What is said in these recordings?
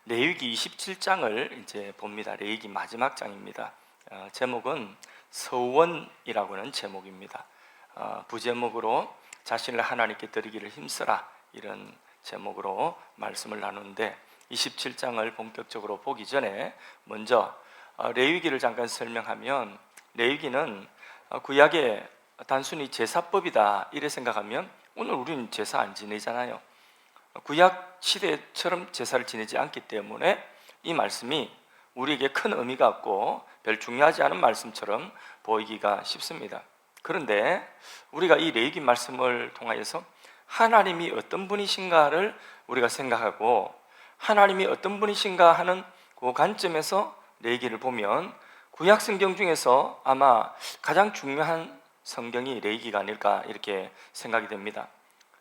레위기 27장을 이제 봅니다. 레위기 마지막 장입니다. 제목은 서원이라고 하는 제목입니다. 부제목으로 자신을 하나님께 드리기를 힘쓰라, 이런 제목으로 말씀을 나누는데, 27장을 본격적으로 보기 전에 먼저 레위기를 잠깐 설명하면, 레위기는 구약의 단순히 제사법이다 이래 생각하면 오늘 우리는 제사 안 지내잖아요. 구약 시대처럼 제사를 지내지 않기 때문에 이 말씀이 우리에게 큰 의미가 없고 별 중요하지 않은 말씀처럼 보이기가 쉽습니다. 그런데 우리가 이 레위기 말씀을 통하여서 하나님이 어떤 분이신가를 우리가 생각하고, 하나님이 어떤 분이신가 하는 그 관점에서 레위기를 보면 구약 성경 중에서 아마 가장 중요한 성경이 레위기가 아닐까 이렇게 생각이 됩니다.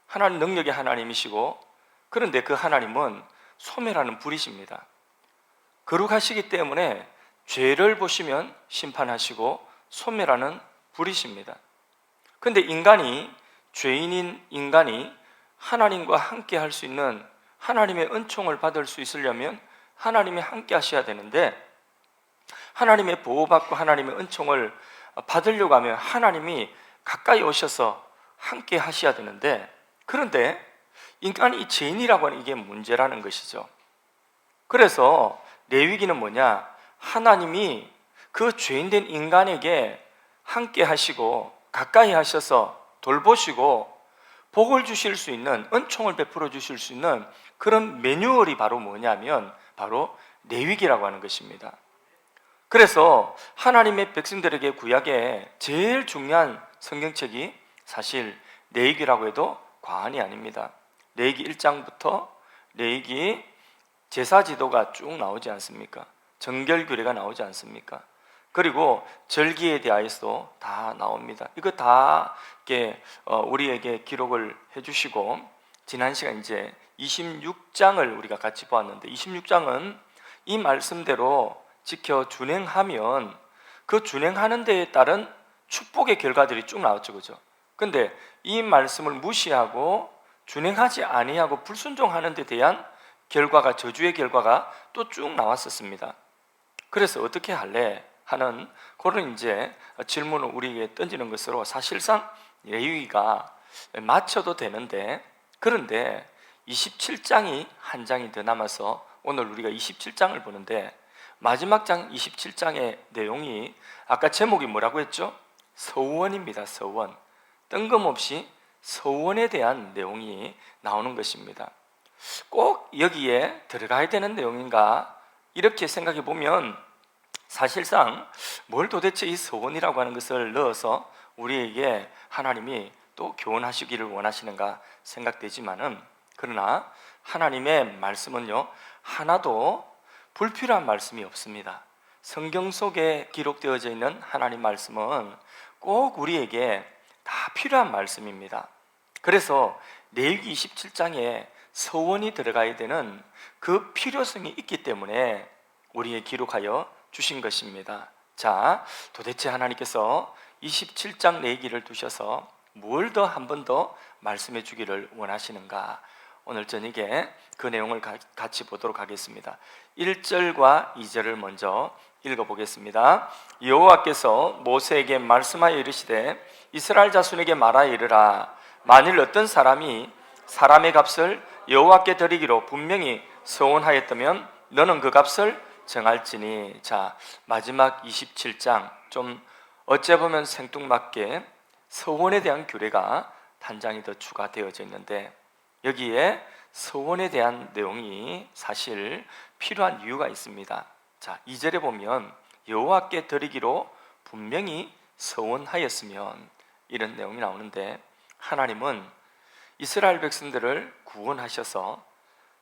하나님 능력의 하나님이시고, 그런데 그 하나님은 소멸하는 불이십니다. 거룩하시기 때문에 죄를 보시면 심판하시고 소멸하는 불이십니다. 그런데 인간이, 죄인인 인간이 하나님과 함께 할 수 있는, 하나님의 은총을 받을 수 있으려면 하나님이 함께 하셔야 되는데, 하나님의 보호받고 하나님의 은총을 받으려고 하면 하나님이 가까이 오셔서 함께 하셔야 되는데, 그런데 인간이 죄인이라고 하는 이게 문제라는 것이죠. 그래서 레위기는 뭐냐? 하나님이 그 죄인된 인간에게 함께 하시고 가까이 하셔서 돌보시고 복을 주실 수 있는, 은총을 베풀어 주실 수 있는 그런 매뉴얼이 바로 뭐냐면 바로 레위기라고 하는 것입니다. 그래서 하나님의 백성들에게 구약의 제일 중요한 성경책이 사실 레위기라고 해도 과언이 아닙니다. 레위기 1장부터 레위기 제사지도가 쭉 나오지 않습니까? 정결규례가 나오지 않습니까? 그리고 절기에 대하여서도 다 나옵니다. 이거 다 우리에게 기록을 해주시고, 지난 시간 이제 26장을 우리가 같이 보았는데, 26장은 이 말씀대로 지켜 준행하면 그 준행하는 데에 따른 축복의 결과들이 쭉 나왔죠, 그죠? 근데 이 말씀을 무시하고 준행하지 아니하고 불순종하는 데 대한 결과가, 저주의 결과가 또 쭉 나왔었습니다. 그래서 어떻게 할래 하는 그런 이제 질문을 우리에게 던지는 것으로 사실상 레위기가 맞춰도 되는데, 그런데 27장이 한 장이 더 남아서 오늘 우리가 27장을 보는데, 마지막 장 27장의 내용이 아까 제목이 뭐라고 했죠? 서원입니다. 서원. 뜬금없이 서원에 대한 내용이 나오는 것입니다. 꼭 여기에 들어가야 되는 내용인가 이렇게 생각해 보면, 사실상 뭘 도대체 이 서원이라고 하는 것을 넣어서 우리에게 하나님이 또 교훈하시기를 원하시는가 생각되지만은, 그러나 하나님의 말씀은요 하나도 불필요한 말씀이 없습니다. 성경 속에 기록되어져 있는 하나님 말씀은 꼭 우리에게 다 필요한 말씀입니다. 그래서 레위기 27장에 서원이 들어가야 되는 그 필요성이 있기 때문에 우리에게 기록하여 주신 것입니다. 자, 도대체 하나님께서 27장 레위기를 두셔서 뭘 더 한 번 더 말씀해 주기를 원하시는가? 오늘 저녁에 그 내용을 같이 보도록 하겠습니다. 1절과 2절을 먼저 읽어보겠습니다. 여호와께서 모세에게 말씀하여 이르시되 이스라엘 자손에게 말하여 이르라. 만일 어떤 사람이 사람의 값을 여호와께 드리기로 분명히 서원하였다면 너는 그 값을 정할지니. 자, 마지막 27장 좀 어째 보면 생뚱맞게 서원에 대한 규례가 한 장이 더 추가되어져 있는데, 여기에 서원에 대한 내용이 사실 필요한 이유가 있습니다. 자, 2절에 보면 여호와께 드리기로 분명히 서원하였으면, 이런 내용이 나오는데, 하나님은 이스라엘 백성들을 구원하셔서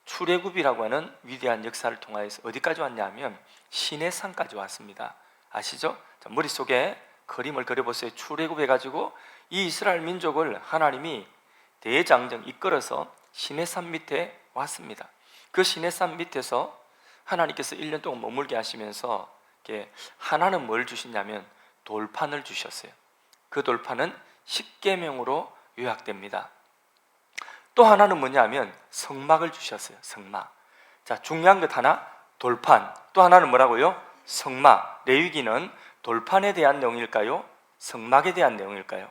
출애굽이라고 하는 위대한 역사를 통하여서 어디까지 왔냐면 시내산까지 왔습니다. 아시죠? 자, 머릿속에 그림을 그려보세요. 출애굽해가지고 이 이스라엘 민족을 하나님이 대장정 이끌어서 시내산 밑에 왔습니다. 그 시내산 밑에서 하나님께서 1년 동안 머물게 하시면서 하나는 뭘 주시냐면 돌판을 주셨어요. 그 돌판은 십계명으로 요약됩니다. 또 하나는 뭐냐면 성막을 주셨어요. 성막. 자, 중요한 것 하나, 돌판. 또 하나는 뭐라고요? 성막. 레위기는 돌판에 대한 내용일까요? 성막에 대한 내용일까요?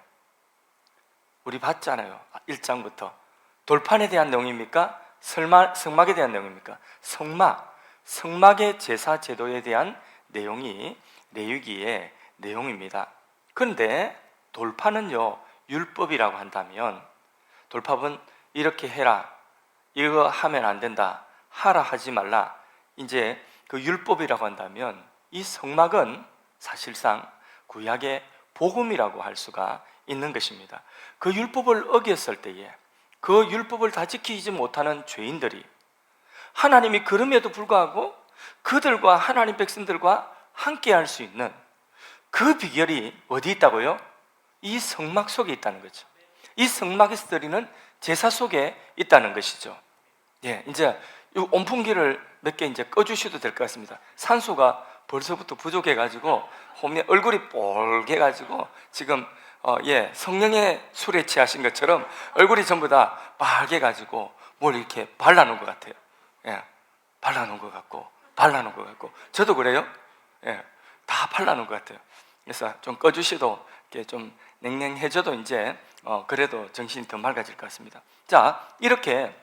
우리 봤잖아요. 1장부터. 돌판에 대한 내용입니까? 성막에 대한 내용입니까? 성막. 성막의 제사 제도에 대한 내용이 레위기의 내용입니다. 그런데 돌판은요, 율법이라고 한다면, 돌판은 이렇게 해라, 이거 하면 안 된다, 하라 하지 말라, 이제 그 율법이라고 한다면, 이 성막은 사실상 구약의 복음이라고 할 수가 있는 것입니다. 그 율법을 어겼을 때에 그 율법을 다 지키지 못하는 죄인들이 하나님이 그럼에도 불구하고 그들과 하나님 백성들과 함께 할 수 있는 그 비결이 어디 있다고요? 이 성막 속에 있다는 거죠. 이 성막에서 드리는 제사 속에 있다는 것이죠. 예, 이제 이 온풍기를 몇 개 이제 꺼주셔도 될 것 같습니다. 산소가 벌써부터 부족해가지고 얼굴이 뻘개가지고 지금 성령의 술에 취하신 것처럼 얼굴이 전부 다 빨개가지고 뭘 이렇게 발라놓은 것 같아요. 예, 발라놓은 것 같고 저도 그래요. 예, 다 발라놓은 것 같아요. 그래서 좀 꺼주셔도 이렇게 좀 냉랭해져도 이제 그래도 정신이 더 맑아질 것 같습니다. 자, 이렇게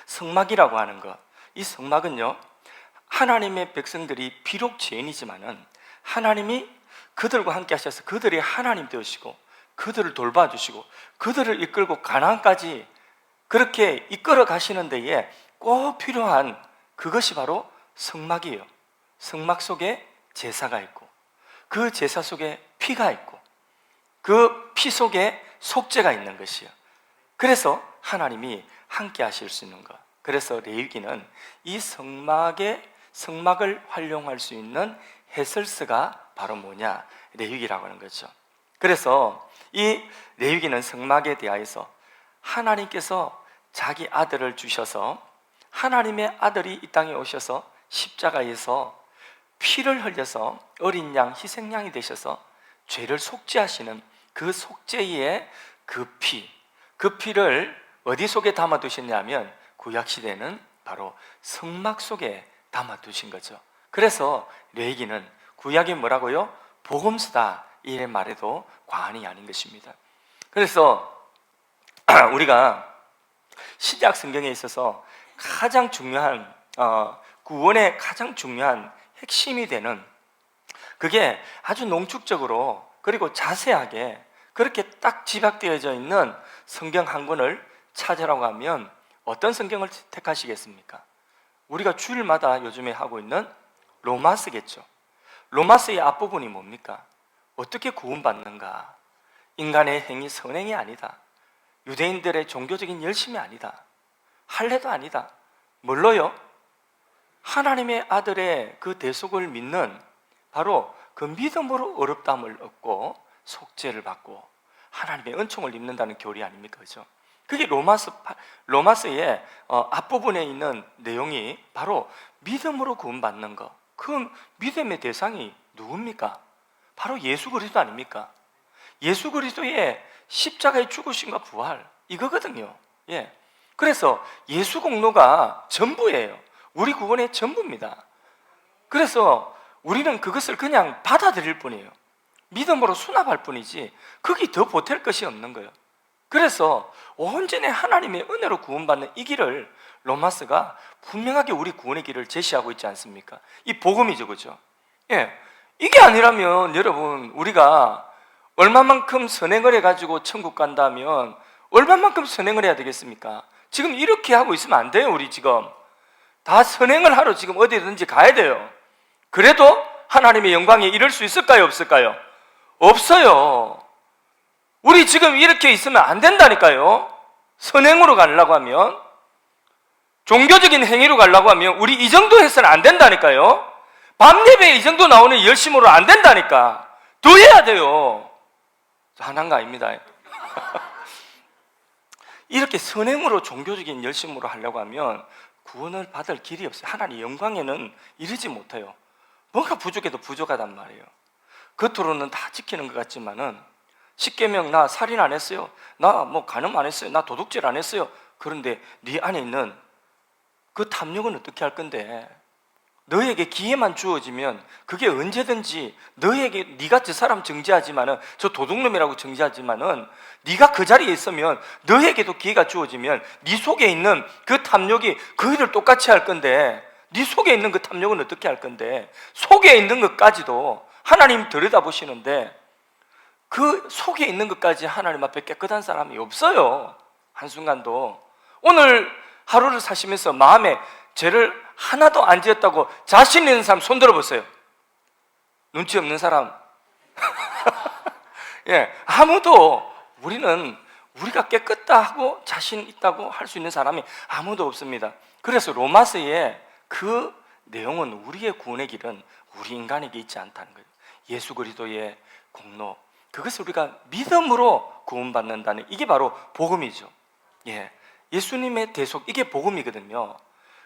성막이라고 하는 것, 이 성막은요, 하나님의 백성들이 비록 죄인이지만은 하나님이 그들과 함께 하셔서 그들이 하나님 되시고 그들을 돌봐주시고 그들을 이끌고 가나안까지 그렇게 이끌어 가시는 데에 꼭 필요한 그것이 바로 성막이에요. 성막 속에 제사가 있고 그 제사 속에 피가 있고 그 피 속에 속죄가 있는 것이에요. 그래서 하나님이 함께 하실 수 있는 것. 그래서 레위기는 이 성막을 활용할 수 있는 해설서가 바로 뭐냐? 레위기라고 하는 거죠. 그래서 이 레위기는 성막에 대하여서 하나님께서 자기 아들을 주셔서 하나님의 아들이 이 땅에 오셔서 십자가에서 피를 흘려서 어린 양, 희생양이 되셔서 죄를 속죄하시는 그 속죄의 그 피를 어디 속에 담아두셨냐면 구약시대는 바로 성막 속에 담아두신 거죠. 그래서 레위기는 구약이 뭐라고요? 복음서다, 이 말에도 과언이 아닌 것입니다. 그래서 우리가 신약 성경에 있어서 가장 중요한 구원의 가장 중요한 핵심이 되는 그게 아주 농축적으로 그리고 자세하게 그렇게 딱 집약되어져 있는 성경 한 권을 찾으라고 하면 어떤 성경을 택하시겠습니까? 우리가 주일마다 요즘에 하고 있는 로마서겠죠. 로마서의 앞부분이 뭡니까? 어떻게 구원받는가? 인간의 행위, 선행이 아니다. 유대인들의 종교적인 열심이 아니다. 할례도 아니다. 뭘로요? 하나님의 아들의 그 대속을 믿는 바로 그 믿음으로 의롭다함을 얻고 속죄를 받고 하나님의 은총을 입는다는 교리 아닙니까? 그죠? 그게 로마서의 앞부분에 있는 내용이 바로 믿음으로 구원받는 것. 그 믿음의 대상이 누굽니까? 바로 예수 그리스도 아닙니까? 예수 그리스도의 십자가의 죽으심과 부활, 이거거든요. 예. 그래서 예수 공로가 전부예요. 우리 구원의 전부입니다. 그래서 우리는 그것을 그냥 받아들일 뿐이에요. 믿음으로 수납할 뿐이지 거기 더 보탤 것이 없는 거예요. 그래서 온전히 하나님의 은혜로 구원받는 이 길을 로마서가 분명하게 우리 구원의 길을 제시하고 있지 않습니까? 이 복음이죠, 그죠? 예, 이게 아니라면 여러분 우리가 얼마만큼 선행을 해가지고 천국 간다면 얼마만큼 선행을 해야 되겠습니까? 지금 이렇게 하고 있으면 안 돼요. 우리 지금 다 선행을 하러 지금 어디든지 가야 돼요. 그래도 하나님의 영광에 이를 수 있을까요? 없을까요? 없어요. 우리 지금 이렇게 있으면 안 된다니까요. 선행으로 가려고 하면, 종교적인 행위로 가려고 하면 우리 이 정도 해서는 안 된다니까요. 밤 예배에 이 정도 나오는 열심으로 안 된다니까. 더 해야 돼요. 화난 거 아닙니다. 이렇게 선행으로 종교적인 열심으로 하려고 하면 구원을 받을 길이 없어요. 하나님 영광에는 이르지 못해요. 뭔가 부족해도 부족하단 말이에요. 겉으로는 다 지키는 것 같지만은 십계명 나 살인 안 했어요. 나 뭐 간음 안 했어요. 나 도둑질 안 했어요. 그런데 네 안에 있는 그 탐욕은 어떻게 할 건데? 너에게 기회만 주어지면 그게 언제든지 너에게, 네가 저 사람 정죄하지만은, 저 도둑놈이라고 정죄하지만은, 네가 그 자리에 있으면 너에게도 기회가 주어지면 네 속에 있는 그 탐욕이 그 일을 똑같이 할 건데, 네 속에 있는 그 탐욕은 어떻게 할 건데, 속에 있는 것까지도 하나님 들여다보시는데 그 속에 있는 것까지 하나님 앞에 깨끗한 사람이 없어요. 한순간도. 오늘 하루를 사시면서 마음에 죄를 하나도 안 지었다고 자신 있는 사람 손 들어보세요. 눈치 없는 사람. 예, 아무도, 우리가 깨끗다 하고 자신 있다고 할 수 있는 사람이 아무도 없습니다. 그래서 로마서의 그 내용은, 우리의 구원의 길은 우리 인간에게 있지 않다는 거예요. 예수 그리스도의 공로, 그것을 우리가 믿음으로 구원받는다는, 이게 바로 복음이죠. 예, 예수님의 대속, 이게 복음이거든요.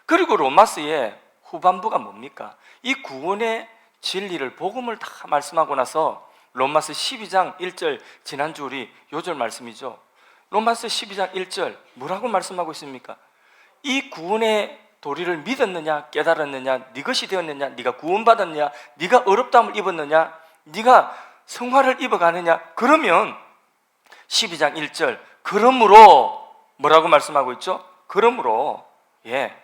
그리고 로마서의 후반부가 뭡니까? 이 구원의 진리를, 복음을 다 말씀하고 나서 로마서 12장 1절, 지난주 우리 요절 말씀이죠. 로마서 12장 1절 뭐라고 말씀하고 있습니까? 이 구원의 도리를 믿었느냐, 깨달았느냐, 네 것이 되었느냐, 네가 구원받았느냐, 네가 어렵다함을 입었느냐, 네가 성화를 입어가느냐. 그러면 12장 1절, 그러므로 뭐라고 말씀하고 있죠? 그러므로, 예,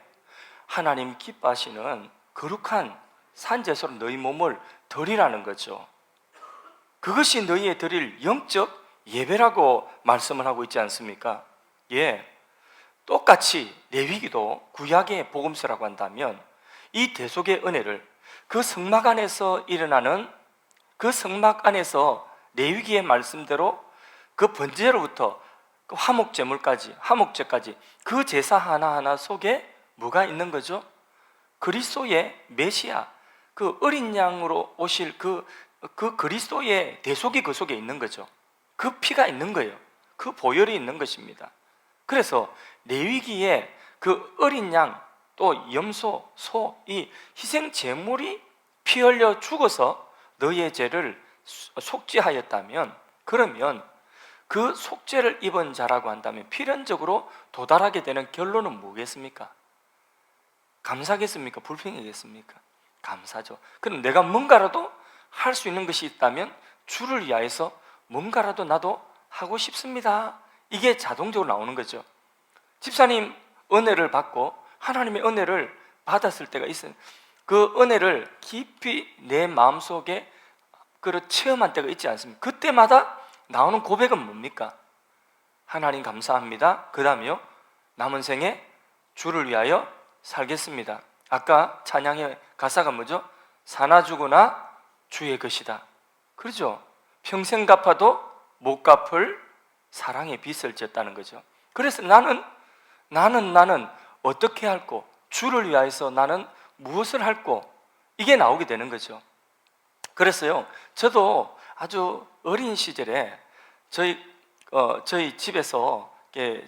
하나님 기뻐하시는 거룩한 산제소로 너희 몸을 드리라는 거죠. 그것이 너희의 드릴 영적 예배라고 말씀을 하고 있지 않습니까? 예, 똑같이 레위기도 구약의 복음서라고 한다면 이 대속의 은혜를, 그 성막 안에서 일어나는, 그 성막 안에서 레위기의 말씀대로 그 번제로부터 그 화목제까지 그 제사 하나하나 속에 뭐가 있는 거죠? 그리스도의 메시아, 그 어린 양으로 오실 그 그리스도의 대속이 그 속에 있는 거죠. 그 피가 있는 거예요. 그 보혈이 있는 것입니다. 그래서 레위기에 그 어린 양, 또 염소, 소, 이 희생 제물이 피 흘려 죽어서 너희의 죄를 속죄하였다면, 그러면 그 속죄를 입은 자라고 한다면 필연적으로 도달하게 되는 결론은 뭐겠습니까? 감사겠습니까? 불평이겠습니까? 감사죠. 그럼 내가 뭔가라도 할 수 있는 것이 있다면 주를 위하여서 뭔가라도 나도 하고 싶습니다. 이게 자동적으로 나오는 거죠. 집사님 은혜를 받고 하나님의 은혜를 받았을 때가 있어요. 그 은혜를 깊이 내 마음속에 체험한 때가 있지 않습니까? 그때마다 나오는 고백은 뭡니까? 하나님 감사합니다. 그 다음에요, 남은 생에 주를 위하여 살겠습니다. 아까 찬양의 가사가 뭐죠? 사나 죽으나 주의 것이다. 그렇죠? 평생 갚아도 못 갚을 사랑의 빚을 졌다는 거죠. 그래서 나는 어떻게 할꼬? 주를 위하여서 나는 무엇을 할꼬? 이게 나오게 되는 거죠. 그래서요, 저도 아주 어린 시절에 저희 집에서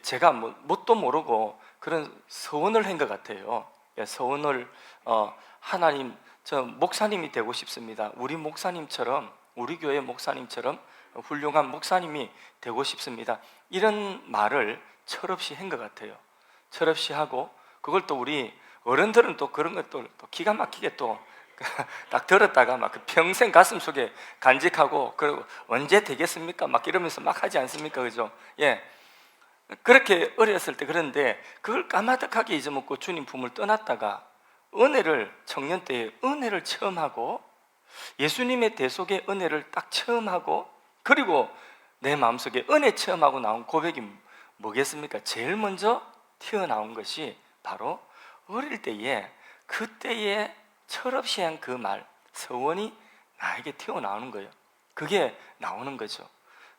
제가 뭣도 모르고 그런 서원을 한 것 같아요. 서원을, 하나님, 저 목사님이 되고 싶습니다. 우리 목사님처럼, 우리 교회 목사님처럼 훌륭한 목사님이 되고 싶습니다. 이런 말을 철없이 한 것 같아요. 철없이 하고, 그걸 또 우리 어른들은 또 그런 것도 또 기가 막히게 또 딱 들었다가 막 평생 가슴 속에 간직하고, 그리고 언제 되겠습니까? 막 이러면서 막 하지 않습니까? 그죠? 예. 그렇게 어렸을 때, 그런데 그걸 까마득하게 잊어먹고 주님 품을 떠났다가 청년 때에 은혜를 처음 하고, 예수님의 대속의 은혜를 딱 처음 하고, 그리고 내 마음속에 은혜 처음 하고 나온 고백이 뭐겠습니까? 제일 먼저 튀어나온 것이 바로 어릴 때에, 그때의 철없이 한 그 말, 서원이 나에게 튀어나오는 거예요. 그게 나오는 거죠.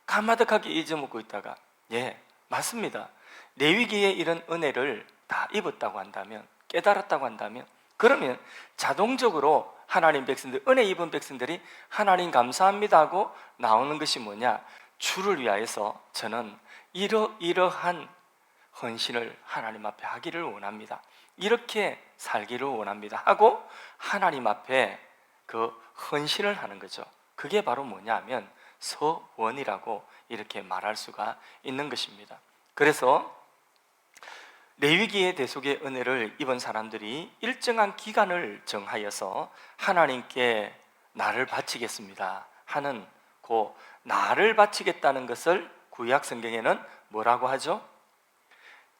까마득하게 잊어먹고 있다가, 예, 맞습니다. 레위기에 이런 은혜를 다 입었다고 한다면, 깨달았다고 한다면, 그러면 자동적으로 하나님 백성들, 은혜 입은 백성들이 하나님 감사합니다 하고 나오는 것이 뭐냐? 주를 위하여서 저는 이러한 헌신을 하나님 앞에 하기를 원합니다. 이렇게 살기를 원합니다 하고 하나님 앞에 그 헌신을 하는 거죠. 그게 바로 뭐냐면 서원이라고 이렇게 말할 수가 있는 것입니다. 그래서 레위기의 대속의 은혜를 입은 사람들이 일정한 기간을 정하여서 하나님께 나를 바치겠습니다 하는 그 나를 바치겠다는 것을 구약 성경에는 뭐라고 하죠?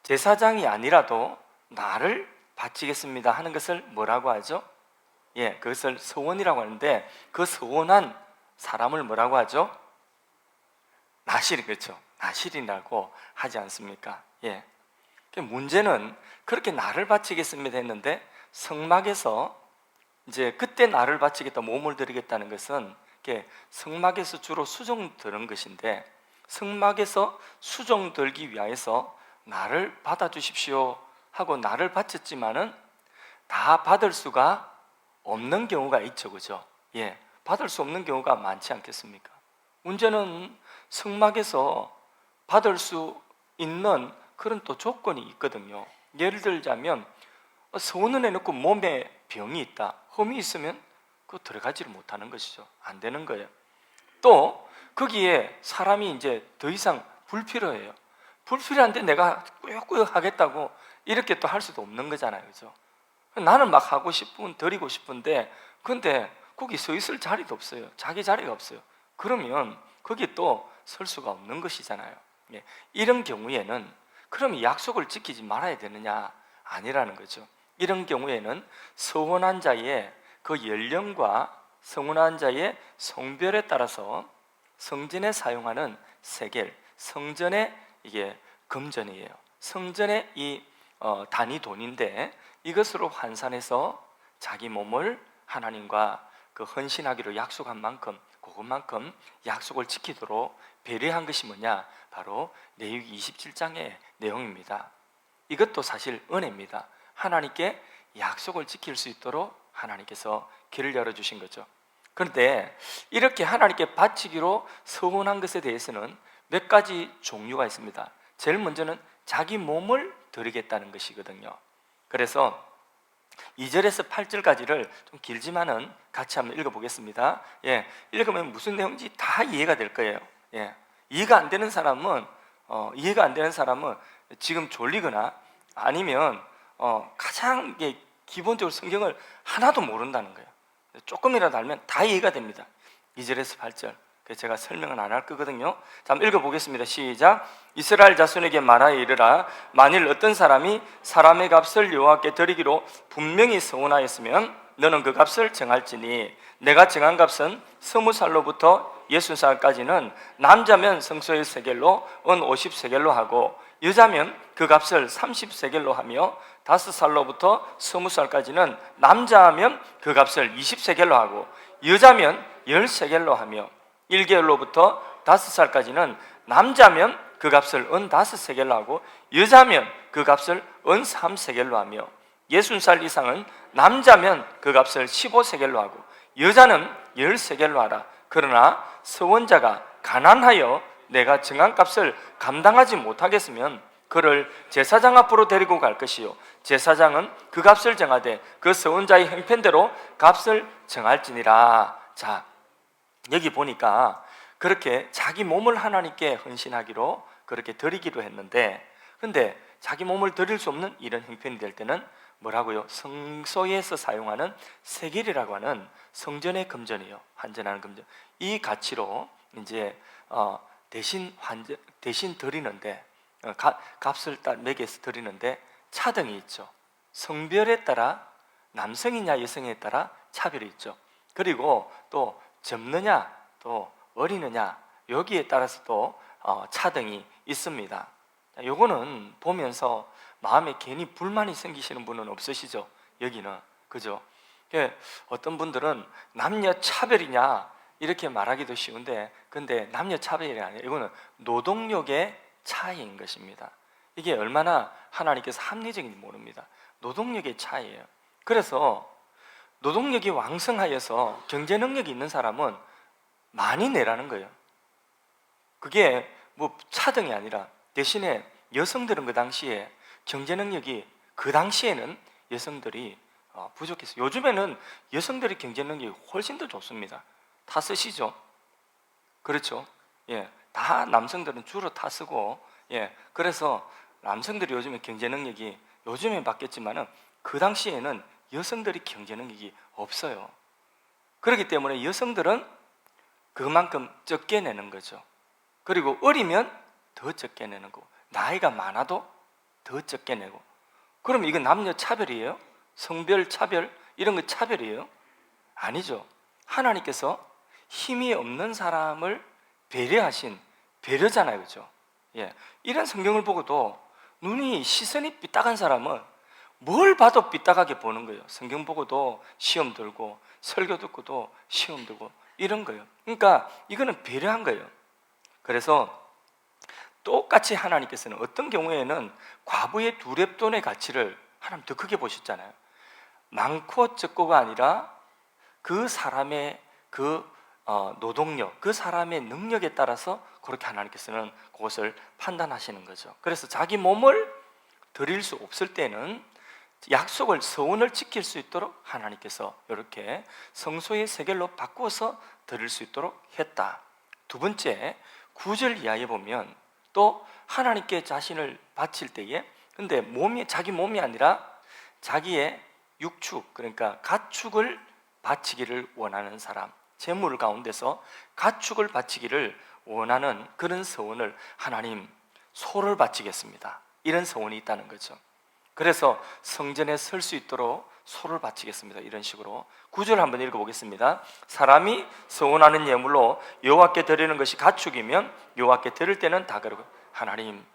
제사장이 아니라도 나를 바치겠습니다 하는 것을 뭐라고 하죠? 그것을 서원이라고 하는데, 그 서원한 사람을 뭐라고 하죠? 나실, 그렇죠? 나실이라고 하지 않습니까? 문제는 그렇게 나를 바치겠습니다 했는데 성막에서 이제 그때 나를 바치겠다, 몸을 드리겠다는 것은 성막에서 주로 수종 드는 것인데, 성막에서 수종 들기 위하여서 나를 받아주십시오 하고 나를 바쳤지만은 다 받을 수가 없는 경우가 있죠, 그죠? 받을 수 없는 경우가 많지 않겠습니까? 문제는 성막에서 받을 수 있는 그런 또 조건이 있거든요. 예를 들자면 서원을 해놓고 몸에 병이 있다, 험이 있으면 그거 들어가지를 못하는 것이죠. 안 되는 거예요. 또 거기에 사람이 이제 더 이상 불필요해요. 불필요한데 내가 꾸역꾸역 하겠다고 이렇게 또 할 수도 없는 거잖아요, 그죠? 나는 막 하고 싶으면 드리고 싶은데 근데 거기 서 있을 자리도 없어요. 자기 자리가 없어요. 그러면 거기 또 설 수가 없는 것이잖아요. 이런 경우에는 그럼 약속을 지키지 말아야 되느냐? 아니라는 거죠. 이런 경우에는 서원한 자의 그 연령과 서원한 자의 성별에 따라서 성전에 사용하는 세겔, 성전의 이게 금전이에요. 성전의 이 단위 돈인데 이것으로 환산해서 자기 몸을 하나님과 그 헌신하기로 약속한 만큼 그것만큼 약속을 지키도록 배려한 것이 뭐냐? 바로 레위기 27장의 내용입니다. 이것도 사실 은혜입니다. 하나님께 약속을 지킬 수 있도록 하나님께서 길을 열어주신 거죠. 그런데 이렇게 하나님께 바치기로 서원한 것에 대해서는 몇 가지 종류가 있습니다. 제일 먼저는 자기 몸을 드리겠다는 것이거든요. 그래서 2절에서 8절까지를 좀 길지만은 같이 한번 읽어보겠습니다. 읽으면 무슨 내용인지 다 이해가 될 거예요. 이해가 안 되는 사람은 지금 졸리거나 아니면 가장 기본적으로 성경을 하나도 모른다는 거예요. 조금이라도 알면 다 이해가 됩니다. 2절에서 8절 제가 설명은 안 할 거거든요. 자, 한번 읽어보겠습니다. 시작. 이스라엘 자손에게 말하여 이르라. 만일 어떤 사람이 사람의 값을 여호와께 드리기로 분명히 서원하였으면 너는 그 값을 정할지니 내가 정한 값은 20살로부터 60살까지는 남자면 성소의 세겔로 은 50세겔로 하고 여자면 그 값을 30세겔로 하며 5살로부터 20살까지는 남자면 그 값을 20세겔로 하고 여자면 10세겔로 하며 1개월로부터 5살까지는 남자면 그 값을 은 5세겔로 하고 여자면 그 값을 은 3세겔로 하며 60살 이상은 남자면 그 값을 15세겔로 하고 여자는 10세겔로 하라. 그러나 서원자가 가난하여 내가 정한 값을 감당하지 못하겠으면 그를 제사장 앞으로 데리고 갈 것이요 제사장은 그 값을 정하되 그 서원자의 형편대로 값을 정할지니라. 자, 여기 보니까 그렇게 자기 몸을 하나님께 헌신하기로 그렇게 드리기로 했는데, 근데 자기 몸을 드릴 수 없는 이런 형편이 될 때는 뭐라고요? 성소에서 사용하는 세겔이라고 하는 성전의 금전이요, 환전하는 금전. 이 가치로 이제 대신 드리는데 값을 매겨서 드리는데 차등이 있죠. 성별에 따라 남성이냐 여성에 따라 차별이 있죠. 그리고 또 젊느냐 또 어리느냐 여기에 따라서 또 차등이 있습니다. 요거는 보면서 마음에 괜히 불만이 생기시는 분은 없으시죠? 여기는 그죠? 어떤 분들은 남녀 차별이냐 이렇게 말하기도 쉬운데, 근데 남녀 차별이 아니라 이거는 노동력의 차이인 것입니다. 이게 얼마나 하나님께서 합리적인지 모릅니다. 노동력의 차이예요. 그래서 노동력이 왕성하여서 경제 능력이 있는 사람은 많이 내라는 거예요. 그게 뭐 차등이 아니라, 대신에 여성들은 그 당시에 경제 능력이, 그 당시에는 여성들이 부족했어요. 요즘에는 여성들의 경제 능력이 훨씬 더 좋습니다. 다 쓰시죠? 그렇죠? 다 남성들은 주로 다 쓰고, 그래서 남성들이 요즘에 경제 능력이 요즘에 바뀌었지만은 그 당시에는 여성들이 경제 능력이 없어요. 그렇기 때문에 여성들은 그만큼 적게 내는 거죠. 그리고 어리면 더 적게 내는 거고, 나이가 많아도 더 적게 내고. 그럼 이건 남녀 차별이에요? 성별 차별? 이런 거 차별이에요? 아니죠. 하나님께서 힘이 없는 사람을 배려하신 배려잖아요, 그렇죠? 예, 이런 성경을 보고도 눈이 시선이 삐딱한 사람은 뭘 봐도 삐딱하게 보는 거예요. 성경 보고도 시험 들고 설교 듣고도 시험 들고 이런 거예요. 그러니까 이거는 배려한 거예요. 그래서 똑같이 하나님께서는 어떤 경우에는 과부의 두 렙돈의 가치를 하나님 더 크게 보셨잖아요. 많고 적고가 아니라 그 사람의 노동력, 그 사람의 능력에 따라서 그렇게 하나님께서는 그것을 판단하시는 거죠. 그래서 자기 몸을 드릴 수 없을 때는 약속을, 서원을 지킬 수 있도록 하나님께서 이렇게 성소의 세겔로 바꾸어서 드릴 수 있도록 했다. 두 번째, 9절 이하에 보면 또 하나님께 자신을 바칠 때에, 근데 자기 몸이 아니라 자기의 육축, 그러니까 가축을 바치기를 원하는 사람, 재물 가운데서 가축을 바치기를 원하는 그런 서원을, 하나님 소를 바치겠습니다, 이런 서원이 있다는 거죠. 그래서 성전에 설 수 있도록 소를 바치겠습니다, 이런 식으로. 9절 한번 읽어보겠습니다. 사람이 서원하는 예물로 여호와께 드리는 것이 가축이면 여호와께 드릴 때는 다 그러고, 하나님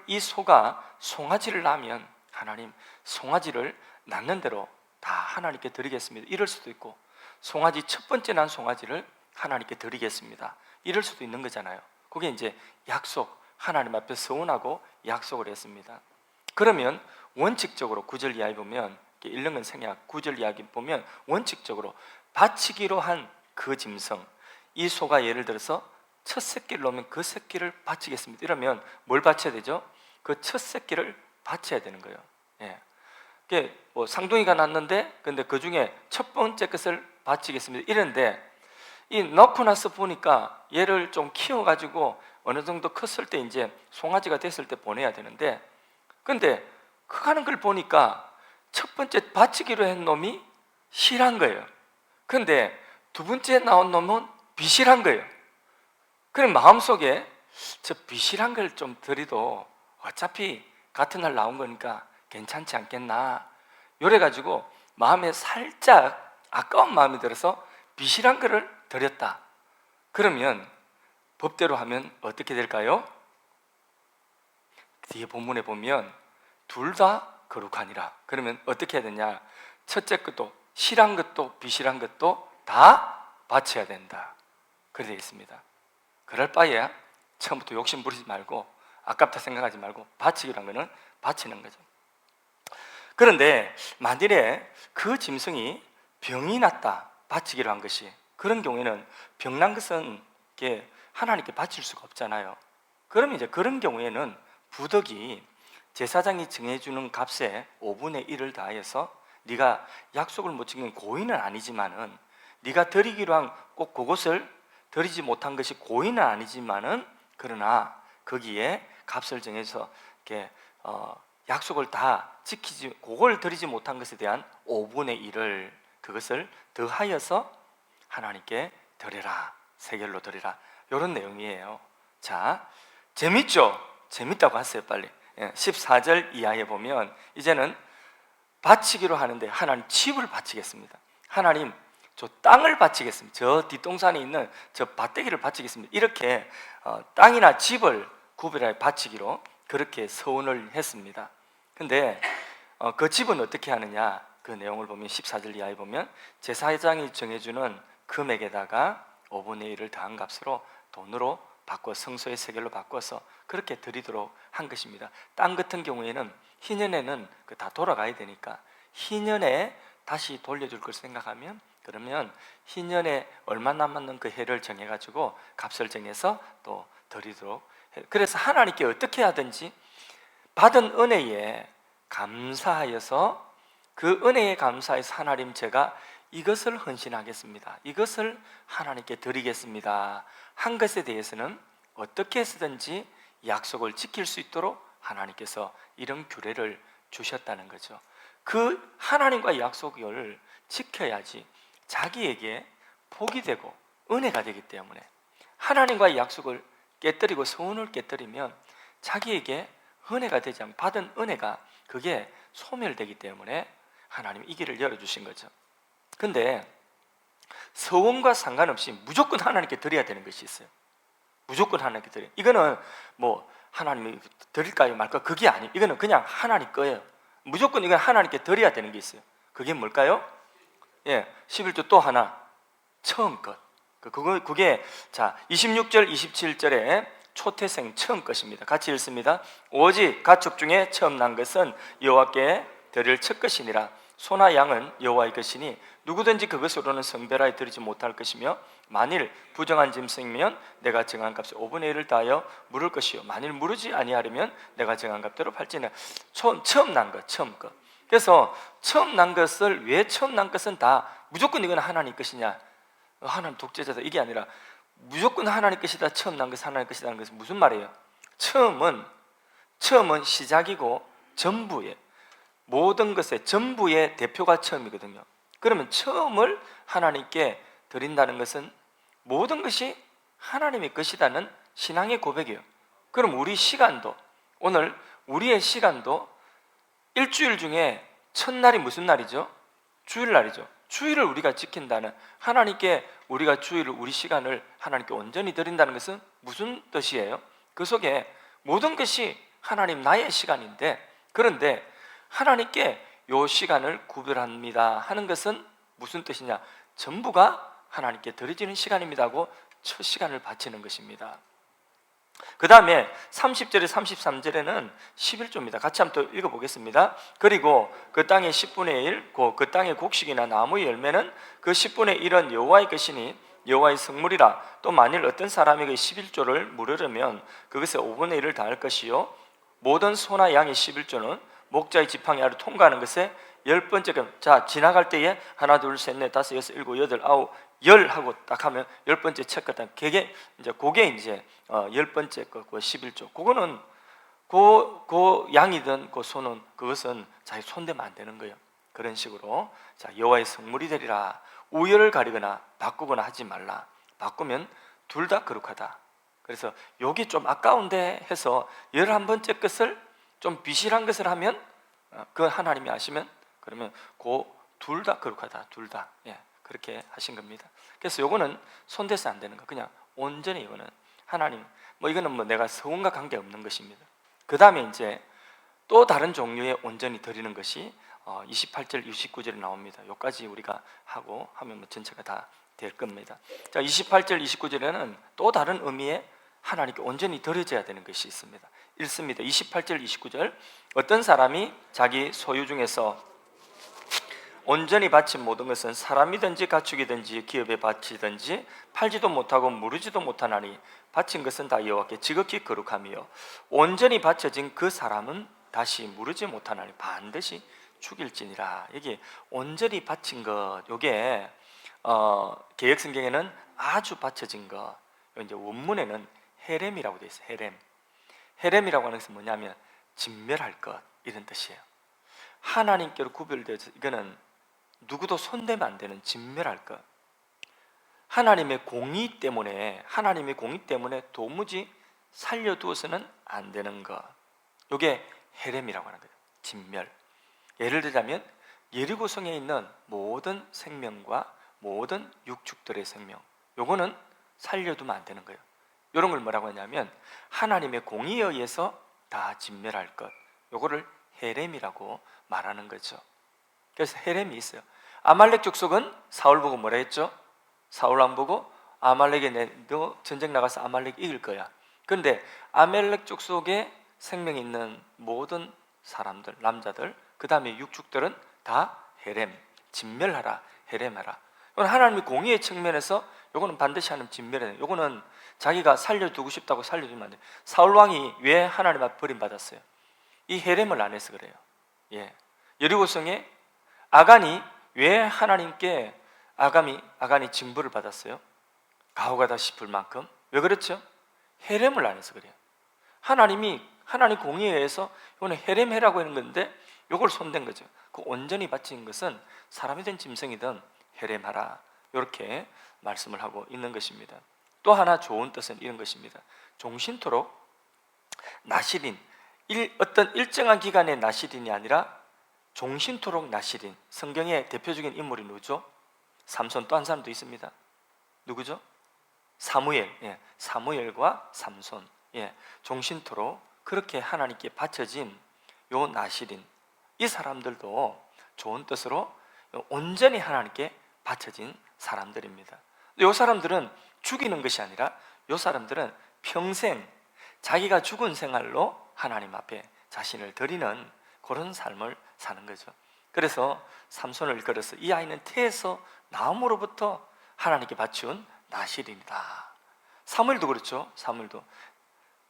이 소가 송아지를 낳으면 하나님 송아지를 낳는 대로 다 하나님께 드리겠습니다, 이럴 수도 있고, 송아지 첫 번째 난 송아지를 하나님께 드리겠습니다, 이럴 수도 있는 거잖아요. 그게 이제 약속, 하나님 앞에 서원하고 약속을 했습니다. 그러면 원칙적으로 9절 이하에 보면, 읽는 생략 9절 이야기 보면 원칙적으로 바치기로 한 그 짐승, 이 소가 예를 들어서 첫 새끼를 놓으면 그 새끼를 바치겠습니다, 이러면 뭘 바쳐야 되죠? 그 첫 새끼를 바쳐야 되는 거예요. 예. 뭐 쌍둥이가 났는데 근데 그 중에 첫 번째 것을 바치겠습니다, 이런데 이 넣고 나서 보니까 얘를 좀 키워가지고 어느 정도 컸을 때 이제 송아지가 됐을 때 보내야 되는데, 근데 커가는 걸 보니까 첫 번째 바치기로 한 놈이 실한 거예요. 근데 두 번째 나온 놈은 비실한 거예요. 그럼 마음속에 저 비실한 걸 좀 드려도 어차피 같은 날 나온 거니까 괜찮지 않겠나, 이래가지고 마음에 살짝 아까운 마음이 들어서 비실한 거를 드렸다. 그러면 법대로 하면 어떻게 될까요? 뒤에 본문에 보면 둘 다 거룩하니라. 그러면 어떻게 해야 되냐? 첫째 것도 실한 것도 비실한 것도 다 바쳐야 된다, 그렇게 되어 있습니다. 그럴 바에 처음부터 욕심 부리지 말고 아깝다 생각하지 말고 바치기란 거는 바치는 거죠. 그런데 만일에 그 짐승이 병이 났다, 바치기로 한 것이, 그런 경우에는 병난 것은 하나님께 바칠 수가 없잖아요. 그러면 이제 그런 경우에는 부덕이 제사장이 정해주는 값의 5분의 1을 다해서, 네가 약속을 못 지킨 고의는 아니지만은, 네가 드리기로 한 꼭 그것을 드리지 못한 것이 고의는 아니지만은, 그러나 거기에 값을 정해서 약속을 다 지키지, 그걸 드리지 못한 것에 대한 5분의 1을 그것을 더하여서 하나님께 드려라, 세겔로 드리라, 이런 내용이에요. 자, 재밌죠? 재밌다고 하세요, 빨리. 14절 이하에 보면 이제는 바치기로 하는데, 하나님 집을 바치겠습니다, 하나님 저 땅을 바치겠습니다, 저 뒷동산에 있는 저 밭대기를 바치겠습니다, 이렇게 땅이나 집을 구별하여 바치기로 그렇게 서원을 했습니다. 근데 그 집은 어떻게 하느냐, 그 내용을 보면 14절 이하에 보면 제사장이 정해주는 금액에다가 5분의 1을 더한 값으로 돈으로 바꿔 성소의 세겔로 바꿔서 그렇게 드리도록 한 것입니다. 땅 같은 경우에는 희년에는 다 돌아가야 되니까 희년에 다시 돌려줄 걸 생각하면, 그러면 희년에 얼마 남았는 그 해를 정해가지고 값을 정해서 또 드리도록 해요. 그래서 하나님께 어떻게 하든지 받은 은혜에 감사하여서, 그 은혜에 감사해서 하나님 제가 이것을 헌신하겠습니다, 이것을 하나님께 드리겠습니다 한 것에 대해서는 어떻게 해서든지 약속을 지킬 수 있도록 하나님께서 이런 규례를 주셨다는 거죠. 그 하나님과의 약속을 지켜야지 자기에게 복이 되고 은혜가 되기 때문에, 하나님과의 약속을 깨뜨리고 서원을 깨뜨리면 자기에게 은혜가 되지 않고 받은 은혜가 그게 소멸되기 때문에 하나님이 이 길을 열어주신 거죠. 근데 서원과 상관없이 무조건 하나님께 드려야 되는 것이 있어요. 무조건 하나님께 드려요. 이거는 뭐 하나님이 드릴까요 말까 그게 아니에요. 이거는 그냥 하나님 거예요. 무조건 이건 하나님께 드려야 되는 게 있어요. 그게 뭘까요? 11조 또 하나, 처음 것. 그게 자 26절 27절에 초태생 처음 것입니다. 같이 읽습니다. 오직 가축 중에 처음 난 것은 여호와께 드릴 첫 것이니라. 소나 양은 여호와의 것이니 누구든지 그것으로는 성별하여 드리지 못할 것이며, 만일 부정한 짐승이면 내가 정한 값의 5분의 1을 다하여 물을 것이요, 만일 무르지 아니하려면 내가 정한 값대로 팔지니라. 처음 난 것, 처음 것. 그래서 처음 난 것을, 왜 처음 난 것은 다 무조건 이건 하나님 것이냐, 하나님 독재자다, 이게 아니라 무조건 하나님 것이다, 처음 난 것은 하나님 것이라는 것은 무슨 말이에요? 처음은 시작이고 전부예요. 모든 것의 전부의 대표가 처음이거든요. 그러면 처음을 하나님께 드린다는 것은 모든 것이 하나님의 것이라는 신앙의 고백이에요. 그럼 우리 시간도, 오늘 우리의 시간도 일주일 중에 첫날이 무슨 날이죠? 주일날이죠. 주일을 우리가 지킨다는, 하나님께 우리가 주일을, 우리 시간을 하나님께 온전히 드린다는 것은 무슨 뜻이에요? 그 속에 모든 것이 하나님 나의 시간인데, 그런데 하나님께 요 시간을 구별합니다 하는 것은 무슨 뜻이냐? 전부가 하나님께 드려지는 시간입니다 하고 첫 시간을 바치는 것입니다. 그 다음에 30절에 33절에는 11조입니다. 같이 한번 또 읽어보겠습니다. 그리고 그 땅의 10분의 1, 그 땅의 곡식이나 나무의 열매는 그 10분의 1은 여호와의 것이니 여호와의 성물이라. 또 만일 어떤 사람에게 11조를 물으려면 그것의 5분의 1을 다할 것이요, 모든 소나 양의 11조는 목자의 지팡이 아래 통과하는 것에 10번째, 자 지나갈 때에 하나 둘 셋 넷 다섯 여섯 일곱 여덟 아홉 열 하고 딱 하면 10번째 체크다. 그게 이제 10번째 거, 그 11조. 그거는 그 양이든 그 소는, 그것은 자기 손대면 안 되는 거예요. 그런 식으로 자 여호와의 성물이 되리라. 우열을 가리거나 바꾸거나 하지 말라. 바꾸면 둘 다 거룩하다. 그래서 여기 좀 아까운데 해서 11번째 것을 좀 비실한 것을 하면 그 하나님이 아시면, 그러면 그 둘 다 거룩하다. 둘 다. 그렇게 하신 겁니다. 그래서 요거는 손대서 안 되는 거. 그냥 온전히 이거는 하나님, 이거는 내가 서원과 관계 없는 것입니다. 그 다음에 이제 또 다른 종류의 온전히 드리는 것이 28절, 29절에 나옵니다. 요까지 우리가 하고 하면 전체가 다 될 겁니다. 자, 28절, 29절에는 또 다른 의미의 하나님께 온전히 드려져야 되는 것이 있습니다. 읽습니다. 28절, 29절. 어떤 사람이 자기 소유 중에서 온전히 바친 모든 것은 사람이든지 가축이든지 기업에 바치든지 팔지도 못하고 무르지도 못하나니 바친 것은 다 여호와께 지극히 거룩하며, 온전히 바쳐진 그 사람은 다시 무르지 못하나니 반드시 죽일지니라. 여기 온전히 바친 것, 요게 개역성경에는 아주 바쳐진 것, 이제 원문에는 헤렘이라고 되어 있어요. 헤렘이라고 하는 것은 뭐냐면 진멸할 것, 이런 뜻이에요. 하나님께로 구별되어서 이거는 누구도 손대면 안 되는 진멸할 것. 하나님의 공의 때문에 도무지 살려두어서는 안 되는 것. 이게 헤렘이라고 하는 거예요. 진멸. 예를 들자면 여리고성에 있는 모든 생명과 모든 육축들의 생명, 요거는 살려두면 안 되는 거예요. 이런 걸 뭐라고 하냐면 하나님의 공의에 의해서 다 진멸할 것, 요거를 헤렘이라고 말하는 거죠. 그래서 헤렘이 있어요. 아말렉 족속은 사울 보고 뭐라 했죠? 사울 왕 보고 아말렉에 너 전쟁 나가서 아말렉 이길 거야. 그런데 아말렉 족속에 생명이 있는 모든 사람들, 남자들, 그 다음에 육축들은 다 헤렘, 진멸하라, 헤렘하라. 이건 하나님의 공의의 측면에서 요거는 반드시 하나님 진멸해야 돼요. 요거는 자기가 살려두고 싶다고 살려주면 안 돼요. 사울 왕이 왜 하나님 앞에 버림받았어요? 이 헤렘을 안 해서 그래요. 여리고성에 아간이 왜 하나님께 아간이 징벌을 받았어요? 가오가다 싶을 만큼. 왜 그렇죠? 헤렘을 안 해서 그래요. 하나님이 하나님 공의에 의해서 이거는 헤렘해라고 하는 건데 이걸 손댄 거죠. 그 온전히 바친 것은 사람이든 짐승이든 헤렘하라, 이렇게 말씀을 하고 있는 것입니다. 또 하나 좋은 뜻은 이런 것입니다. 종신토록 나실인, 어떤 일정한 기간의 나실인이 아니라 종신토록 나실인. 성경의 대표적인 인물이 누구죠? 삼손. 또 한 사람도 있습니다. 누구죠? 사무엘. 예, 사무엘과 삼손. 예, 종신토록 그렇게 하나님께 바쳐진 요 나실인, 이 사람들도 좋은 뜻으로 온전히 하나님께 바쳐진 사람들입니다. 요 사람들은 죽이는 것이 아니라 요 사람들은 평생 자기가 죽은 생활로 하나님 앞에 자신을 드리는 그런 삶을 사는 거죠. 그래서 삼손을 걸어서 이 아이는 태에서 나음으로부터 하나님께 바치운 나실인이다. 사무엘도 그렇죠. 사무엘도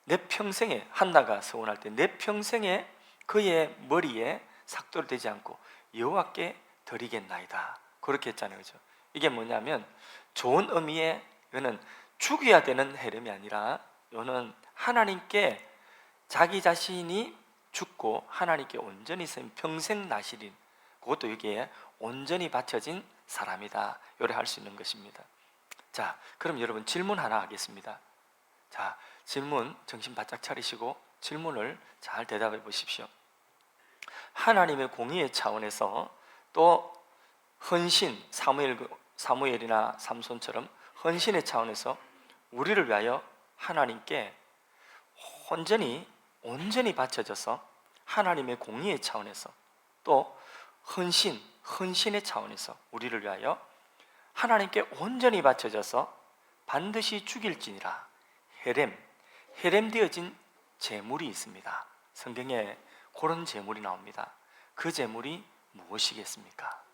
내 평생에, 한나가 서원할 때 내 평생에 그의 머리에 삭도를 대지 않고 여호와께 드리겠나이다, 그렇게 했잖아요. 그렇죠? 이게 뭐냐면 좋은 의미의, 이거는 죽여야 되는 헤렘이 아니라 이거는 하나님께 자기 자신이 죽고 하나님께 온전히 쓴 평생 나실인, 그것도 여기에 온전히 바쳐진 사람이다, 요래 할 수 있는 것입니다. 자, 그럼 여러분 질문 하나 하겠습니다. 자, 질문 정신 바짝 차리시고 질문을 잘 대답해 보십시오. 하나님의 공의의 차원에서 또 헌신, 사무엘이나 삼손처럼 헌신의 차원에서 우리를 위하여 하나님께 온전히 바쳐져서 하나님의 공의의 차원에서 또 헌신의 차원에서 우리를 위하여 하나님께 온전히 바쳐져서 반드시 죽일지니라 헤렘되어진 제물이 있습니다. 성경에 그런 제물이 나옵니다. 그 제물이 무엇이겠습니까?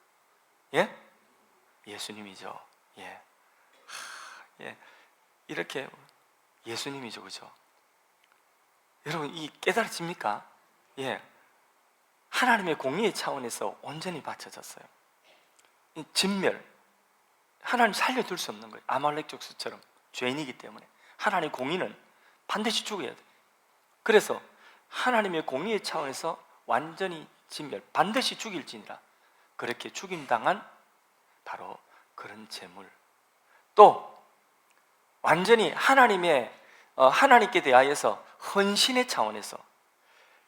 예? 예수님이죠. 예. 예. 이렇게 예수님이죠. 그죠? 여러분, 이 깨달아집니까? 예. 하나님의 공의의 차원에서 온전히 바쳐졌어요. 이 진멸, 하나님 살려둘 수 없는 거예요. 아말렉 족수처럼 죄인이기 때문에 하나님의 공의는 반드시 죽어야 돼요. 그래서 하나님의 공의의 차원에서 완전히 진멸, 반드시 죽일지니라, 그렇게 죽임당한 바로 그런 제물, 또 완전히 하나님께 대하여서 헌신의 차원에서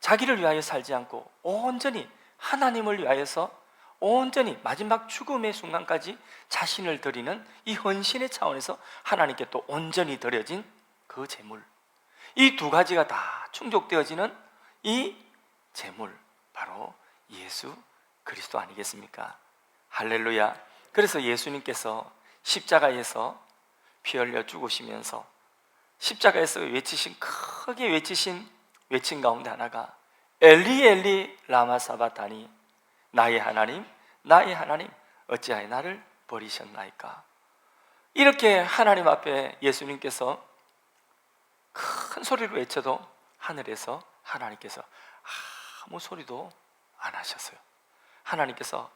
자기를 위하여 살지 않고 온전히 하나님을 위하여서 온전히 마지막 죽음의 순간까지 자신을 드리는 이 헌신의 차원에서 하나님께 또 온전히 드려진 그 제물, 이 두 가지가 다 충족되어지는 이 제물, 바로 예수 그리스도 아니겠습니까? 할렐루야. 그래서 예수님께서 십자가에서 피 흘려 죽으시면서 십자가에서 크게 외치신 외친 가운데 하나가 엘리 엘리 라마 사바다니, 나의 하나님 어찌하여 나를 버리셨나이까. 이렇게 하나님 앞에 예수님께서 큰 소리로 외쳐도 하늘에서 하나님께서 아무 소리도 안 하셨어요. 하나님께서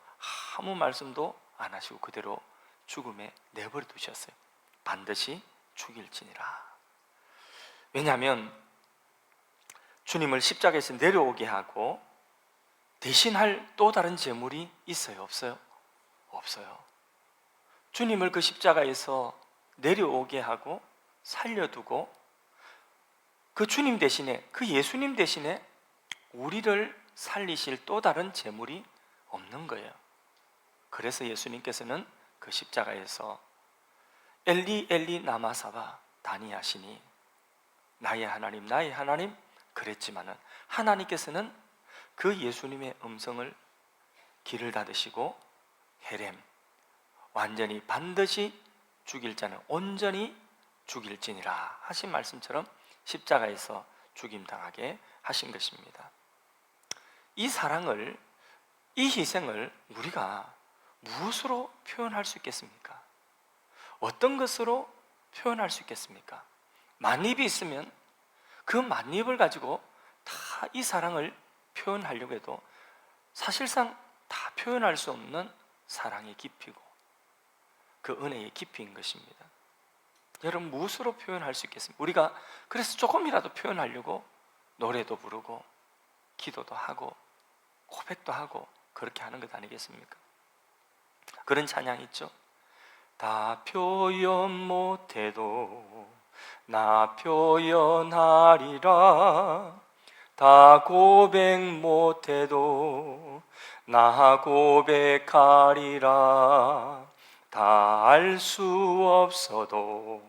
아무 말씀도 안 하시고 그대로 죽음에 내버려 두셨어요. 반드시 죽일지니라. 왜냐하면 주님을 십자가에서 내려오게 하고 대신할 또 다른 제물이 있어요? 없어요? 없어요. 주님을 그 십자가에서 내려오게 하고 살려두고 그 주님 대신에, 그 예수님 대신에 우리를 살리실 또 다른 제물이 없는 거예요. 그래서 예수님께서는 그 십자가에서 엘리 엘리 라마 사바다니 하시니, 나의 하나님 그랬지만은 하나님께서는 그 예수님의 음성을 귀를 닫으시고 헤렘, 완전히 반드시 죽일 자는 온전히 죽일지니라 하신 말씀처럼 십자가에서 죽임당하게 하신 것입니다. 이 사랑을, 이 희생을 우리가 무엇으로 표현할 수 있겠습니까? 어떤 것으로 표현할 수 있겠습니까? 만입이 있으면 그 만입을 가지고 다 이 사랑을 표현하려고 해도 사실상 다 표현할 수 없는 사랑의 깊이고 그 은혜의 깊이인 것입니다. 여러분, 무엇으로 표현할 수 있겠습니까? 우리가 그래서 조금이라도 표현하려고 노래도 부르고 기도도 하고 고백도 하고 그렇게 하는 것 아니겠습니까? 그런 찬양 있죠. 다 표현 못해도 나 표현하리라. 다 고백 못해도 나 고백하리라. 다 알 수 없어도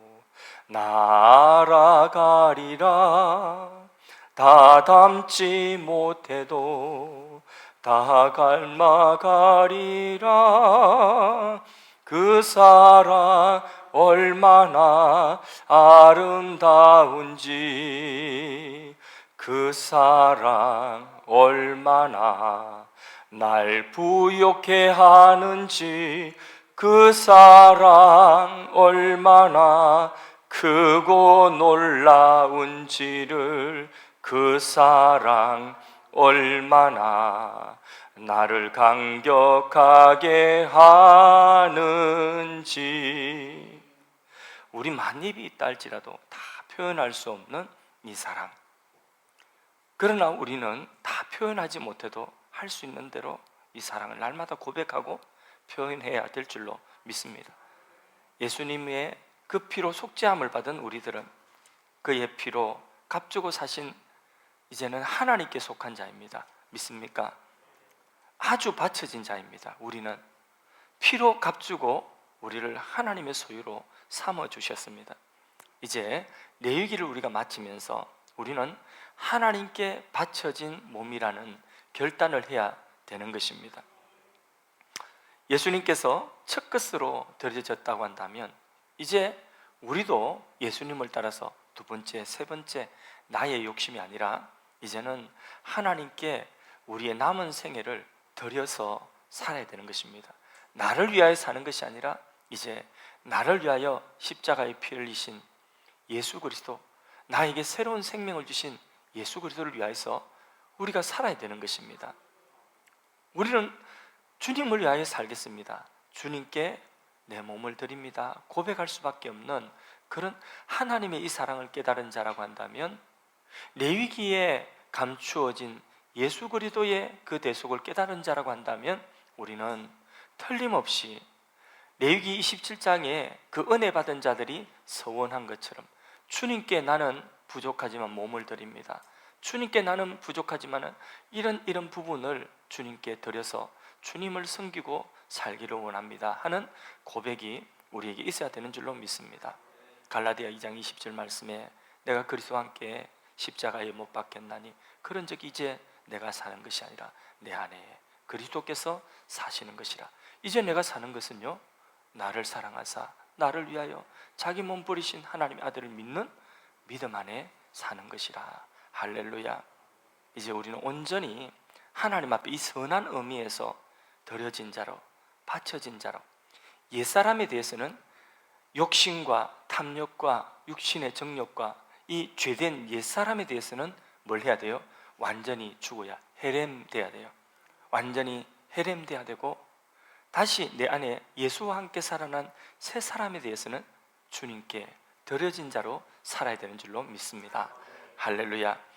나 알아가리라. 다 담지 못해도 다 닮아가리라. 그 사랑 얼마나 아름다운지, 그 사랑 얼마나 날 부욕해 하는지, 그 사랑 얼마나 크고 놀라운지를, 그 사랑 얼마나 나를 감격하게 하는지. 우리 만입이 있다 할지라도 다 표현할 수 없는 이 사랑. 그러나 우리는 다 표현하지 못해도 할 수 있는 대로 이 사랑을 날마다 고백하고 표현해야 될 줄로 믿습니다. 예수님의 그 피로 속죄함을 받은 우리들은 그의 피로 값주고 사신 이제는 하나님께 속한 자입니다. 믿습니까? 아주 바쳐진 자입니다. 우리는 피로 값주고 우리를 하나님의 소유로 삼아주셨습니다. 이제 레위기를 우리가 마치면서 우리는 하나님께 바쳐진 몸이라는 결단을 해야 되는 것입니다. 예수님께서 첫 것으로 드려졌다고 한다면 이제 우리도 예수님을 따라서 두 번째, 세 번째 나의 욕심이 아니라 이제는 하나님께 우리의 남은 생애를 드려서 살아야 되는 것입니다. 나를 위하여 사는 것이 아니라 이제 나를 위하여 십자가의 피를 흘리신 예수 그리스도, 나에게 새로운 생명을 주신 예수 그리스도를 위하여서 우리가 살아야 되는 것입니다. 우리는 주님을 위하여 살겠습니다. 주님께 내 몸을 드립니다. 고백할 수밖에 없는 그런 하나님의 이 사랑을 깨달은 자라고 한다면, 레위기에 감추어진 예수 그리스도의 그 대속을 깨달은 자라고 한다면 우리는 틀림없이 레위기 27장에 그 은혜 받은 자들이 서원한 것처럼 주님께 나는 부족하지만 몸을 드립니다. 주님께 나는 부족하지만 이런 부분을 주님께 드려서 주님을 섬기고 살기를 원합니다 하는 고백이 우리에게 있어야 되는 줄로 믿습니다. 갈라디아 2장 20절 말씀에 내가 그리스도와 함께 십자가에 못 박혔나니 그런 적 이제 내가 사는 것이 아니라 내 안에 그리스도께서 사시는 것이라. 이제 내가 사는 것은요, 나를 사랑하사 나를 위하여 자기 몸 버리신 하나님의 아들을 믿는 믿음 안에 사는 것이라. 할렐루야. 이제 우리는 온전히 하나님 앞에 이 선한 의미에서 드려진 자로, 바쳐진 자로, 옛사람에 대해서는 욕심과 탐욕과 육신의 정욕과 이 죄된 옛사람에 대해서는 뭘 해야 돼요? 완전히 죽어야, 해렘돼야 돼요. 완전히 해렘돼야 되고, 다시 내 안에 예수와 함께 살아난 새 사람에 대해서는 주님께 드려진 자로 살아야 되는 줄로 믿습니다. 할렐루야.